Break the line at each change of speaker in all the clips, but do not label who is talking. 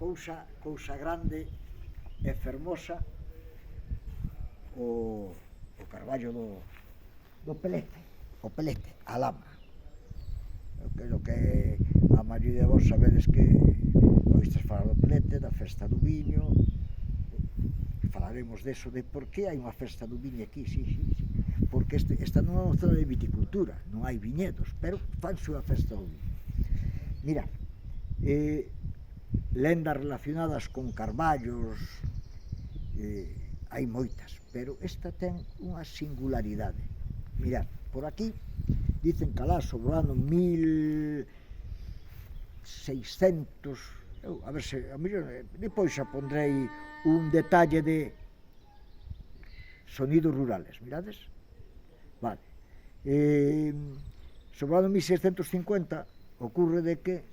cousa grande e fermosa o carballo do Pelete, o Pelete, a Lama. O que a maioría de vos sabedes que oístes falar do Pelete, da festa do viño. Falaremos deso, de por que hai unha festa do viño aquí, sí. Porque esta non é unha zona de viticultura, non hai viñedos, pero fanse unha festa do viño. Mirad, lendas relacionadas con carballos, hai moitas, pero esta ten unha singularidade. Mirad, por aquí dicen que alá sobre o ano 1600, a ver se, a mellor, depois xa pondrei un detalle de sonidos rurales, mirades? Vale. Sobre o ano 1650 ocurre de que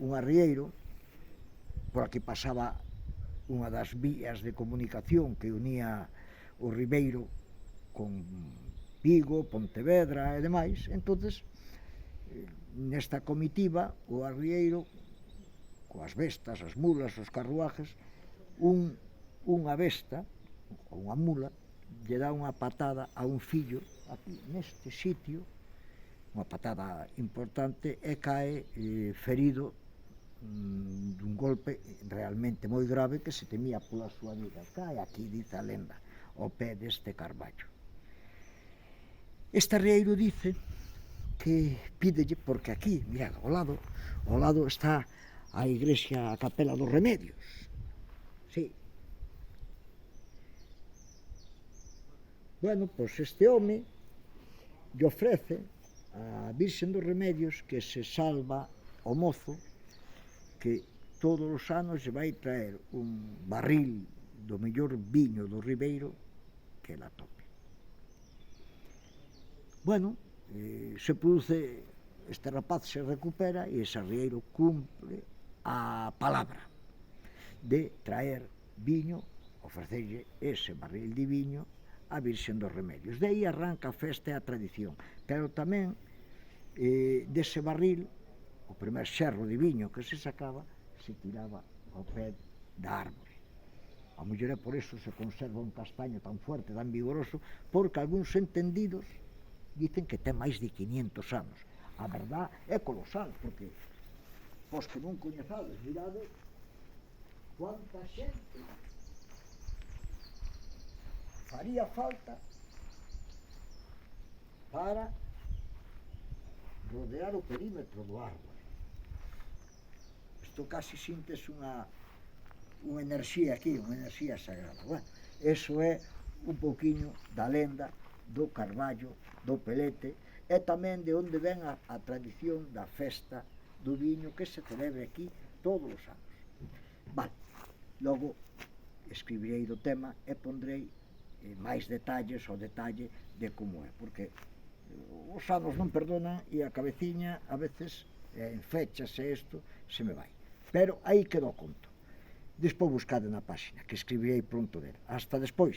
un arrieiro, por aquí pasaba unha das vías de comunicación que unía o Ribeiro con Vigo, Pontevedra e demais. Entonces, nesta comitiva, o arrieiro, coas bestas, as mulas, os carruajes, unha besta, ou unha mula, lle dá unha patada a un fillo, aquí, neste sitio, unha patada importante, e cae ferido dun golpe realmente moi grave que se temía pola súa vida. Cae aquí, dice a lenda, ao pé deste carballo. Este arrieiro dice que pídelle, porque aquí, mirad, ao lado está a igrexa, a capela dos Remedios. Sí. Bueno, pois este home lle ofrece a Virxen dos Remedios que se salva o mozo, que todos os anos lle vai traer un barril do mellor viño do Ribeiro que la tope. Bueno, se produce, este rapaz se recupera e ese arrieiro cumpre a palabra de traer viño, ofrecerlle ese barril de viño a Virxen dos Remedios. De aí arranca a festa e a tradición, pero tamén dese barril, o primer xerro de viño que se sacaba, se tiraba ao pé da árbore. A mellor é por iso se conserva un castaño tan fuerte, tan vigoroso, porque algúns entendidos dicen que ten máis de 500 anos. A verdad é colosal, porque os que non coñezades, mirade cuánta xente faría falta para rodear o perímetro do árbore. Isto casi sintes unha enerxía aquí, unha enerxía sagrada. Bueno, eso é un pouquiño da lenda do carballo do Pelete e tamén de onde ven a tradición da festa do viño que se celebre aquí todos os anos. Vale, logo escribirei do tema e pondrei máis detalles ao detalle de como é, porque os anos non perdonan e a cabeciña a veces en fechas e isto se me vai. Pero aí quedou o conto. Despois buscade na páxina, que escribirei pronto dele. Hasta despois.